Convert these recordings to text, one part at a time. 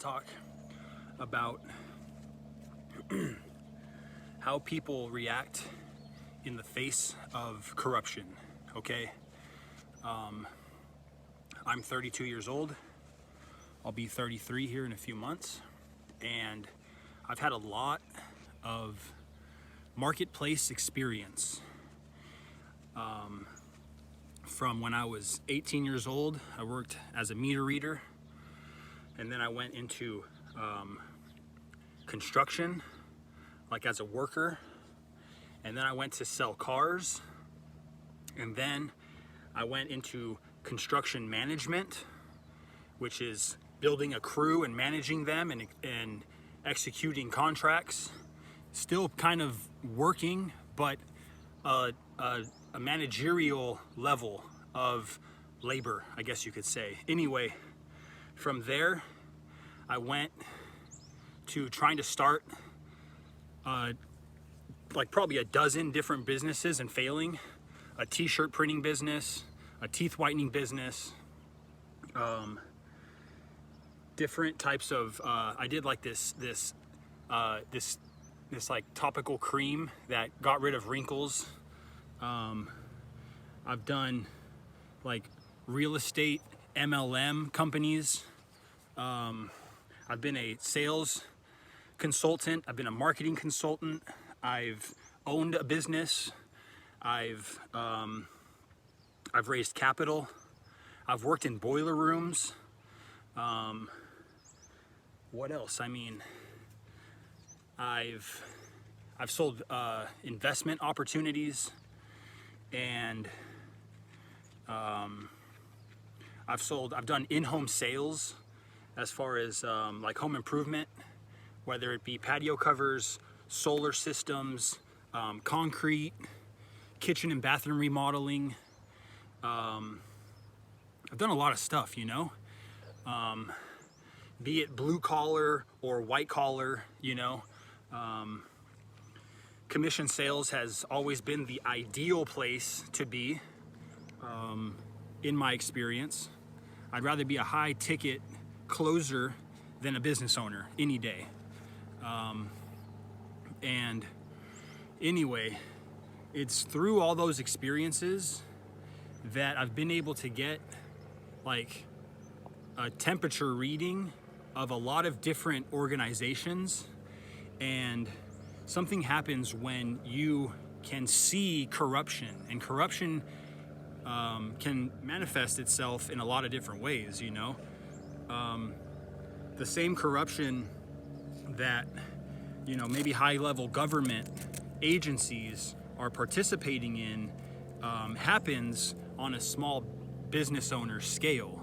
talk about how people react in the face of corruption. Okay, I'm 32 years old. I'll be 33 here in a few months, and I've had a lot of marketplace experience. From when I was 18 years old, I worked as a meter reader, and then I went into construction, like as a worker, and then I went to sell cars, and then I went into construction management, which is building a crew and managing them and executing contracts. Still kind of working, but a managerial level of labor, I guess you could say. Anyway, from there, I went to trying to start like probably a dozen different businesses and failing. A t-shirt printing business, a teeth whitening business, different types of, I did like this like topical cream that got rid of wrinkles. I've done like real estate MLM companies. I've been a sales consultant. I've been a marketing consultant. I've owned a business. I've raised capital. I've worked in boiler rooms. What else? I mean, I've sold investment opportunities, and I've done in-home sales as far as like home improvement, whether it be patio covers, solar systems, concrete, kitchen and bathroom remodeling. I've done a lot of stuff, you know, be it blue collar or white collar, you know. Commission sales has always been the ideal place to be, in my experience. I'd rather be a high ticket closer than a business owner any day. And anyway, it's through all those experiences that I've been able to get like a temperature reading of a lot of different organizations. And something happens when you can see corruption, and corruption can manifest itself in a lot of different ways, you know. The same corruption that, you know, maybe high-level government agencies are participating in happens on a small business owner scale.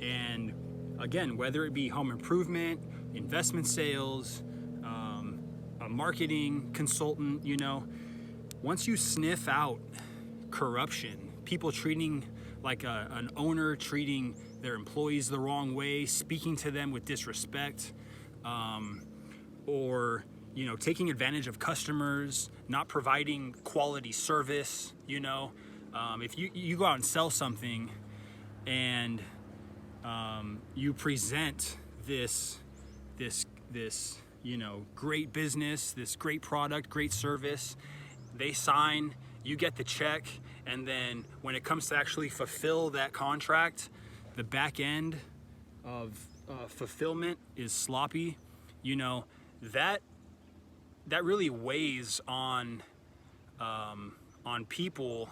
And again, whether it be home improvement, investment sales, a marketing consultant, you know, once you sniff out corruption, people treating like an owner treating their employees the wrong way, speaking to them with disrespect, or, you know, taking advantage of customers, not providing quality service, you know. If you go out and sell something and you present this, you know, great business, this great product, great service, they sign, you get the check, and then when it comes to actually fulfill that contract, the back end of fulfillment is sloppy, you know, that really weighs on people,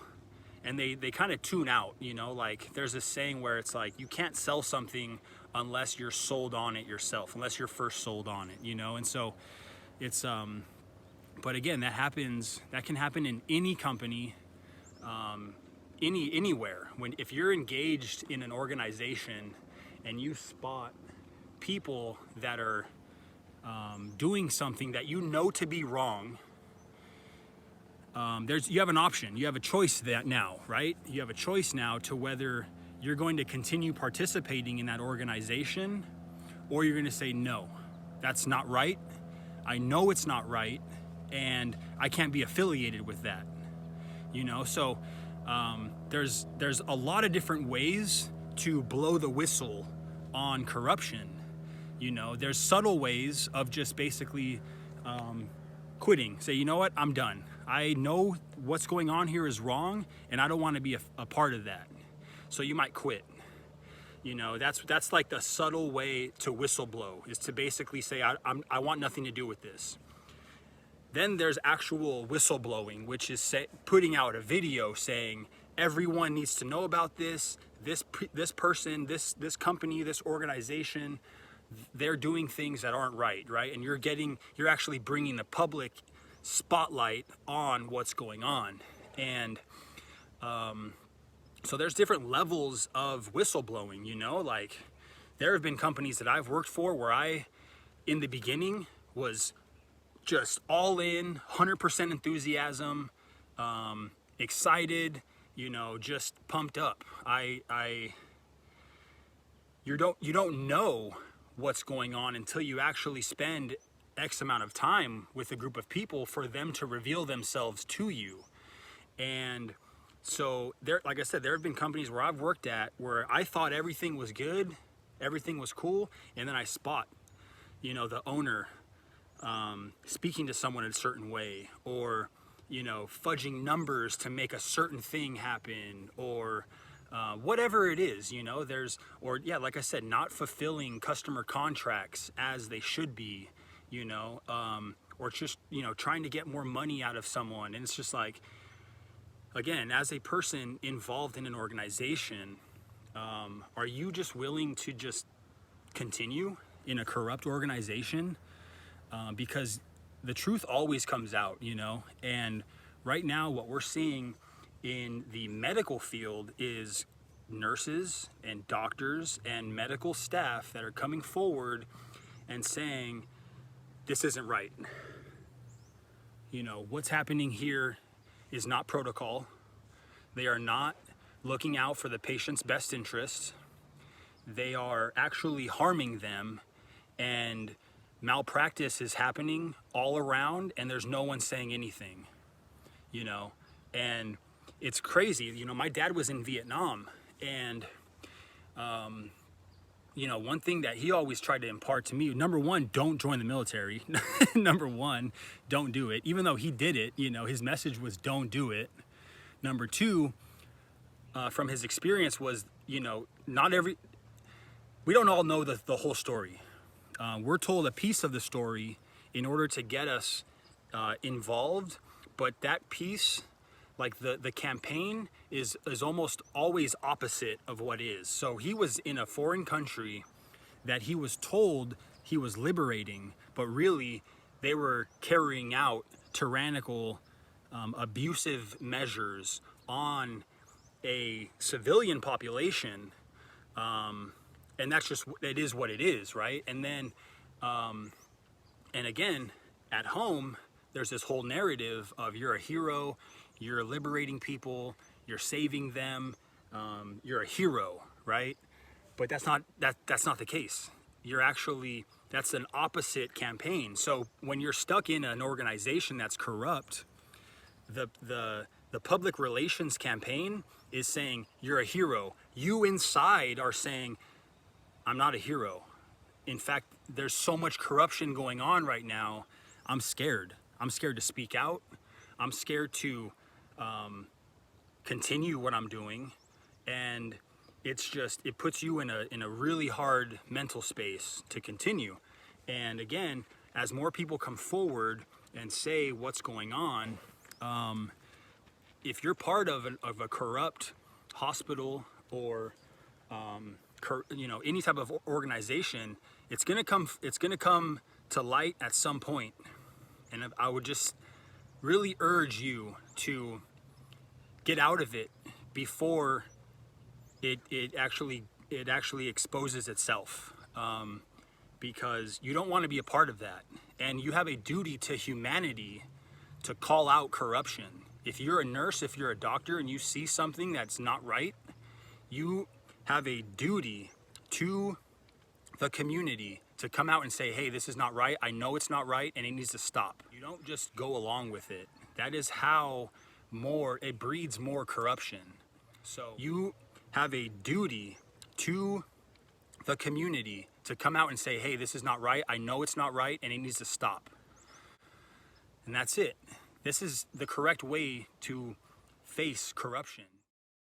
and they kind of tune out, you know. Like there's this saying where it's like, you can't sell something unless you're sold on it yourself, unless you're first sold on it, you know. And so it's but again, that can happen in any company, anywhere. If you're engaged in an organization and you spot people that are doing something that you know to be wrong, you have an option, you have a choice now, right? You have a choice now to whether you're going to continue participating in that organization, or you're going to say, no, that's not right. I know it's not right, and I can't be affiliated with that, you know. So there's a lot of different ways to blow the whistle on corruption. You know, there's subtle ways of just basically quitting. Say, you know what, I'm done. I know what's going on here is wrong, and I don't want to be a part of that. So you might quit. You know, that's like the subtle way to whistleblow, is to basically say, I want nothing to do with this. Then there's actual whistleblowing, which is putting out a video saying everyone needs to know about this. This person, this company, this organization, they're doing things that aren't right, and you're actually bringing the public spotlight on what's going on. And so there's different levels of whistleblowing, you know, like there have been companies that I've worked for where I, in the beginning, was just all in, 100% enthusiasm, excited, you know, just pumped up. You don't know what's going on until you actually spend X amount of time with a group of people for them to reveal themselves to you. And so there, like I said, there have been companies where I've worked at where I thought everything was good, everything was cool, and then I spot, you know, the owner speaking to someone in a certain way, or, you know, fudging numbers to make a certain thing happen, or whatever it is, you know, like I said, not fulfilling customer contracts as they should be, you know, or just, you know, trying to get more money out of someone. And it's just like, again, as a person involved in an organization, are you just willing to just continue in a corrupt organization? Because the truth always comes out, you know, and right now what we're seeing in the medical field is nurses and doctors and medical staff that are coming forward and saying, this isn't right. You know, what's happening here is not protocol. They are not looking out for the patient's best interest. They are actually harming them, and malpractice is happening all around, and there's no one saying anything, you know. And it's crazy. You know, my dad was in Vietnam, and you know, one thing that he always tried to impart to me, number one, don't join the military. Number one, don't do it. Even though he did it, you know, his message was don't do it. Number two, from his experience was, you know, we don't all know the whole story. We're told a piece of the story in order to get us involved, but that piece, like the campaign, is almost always opposite of what is. So he was in a foreign country that he was told he was liberating, but really they were carrying out tyrannical, abusive measures on a civilian population. And that's just, it is what it is, right? And then, and again, at home, there's this whole narrative of you're a hero, you're liberating people, you're saving them, you're a hero, right? But that's not the case. You're actually, that's an opposite campaign. So when you're stuck in an organization that's corrupt, the public relations campaign is saying you're a hero. You inside are saying, I'm not a hero. In fact, there's so much corruption going on right now. I'm scared. I'm scared to speak out. I'm scared to continue what I'm doing. And it's just, it puts you in a really hard mental space to continue. And again, as more people come forward and say what's going on, if you're part of a corrupt hospital or you know, any type of organization, it's gonna come to light at some point. And I would just really urge you to get out of it before it actually exposes itself, because you don't want to be a part of that. And you have a duty to humanity to call out corruption. If you're a nurse, if you're a doctor, and you see something that's not right, you have a duty to the community to come out and say, hey, this is not right. I know it's not right, and it needs to stop. You don't just go along with it. That is how it breeds more corruption. So you have a duty to the community to come out and say, hey, this is not right. I know it's not right and it needs to stop. And that's it. This is the correct way to face corruption.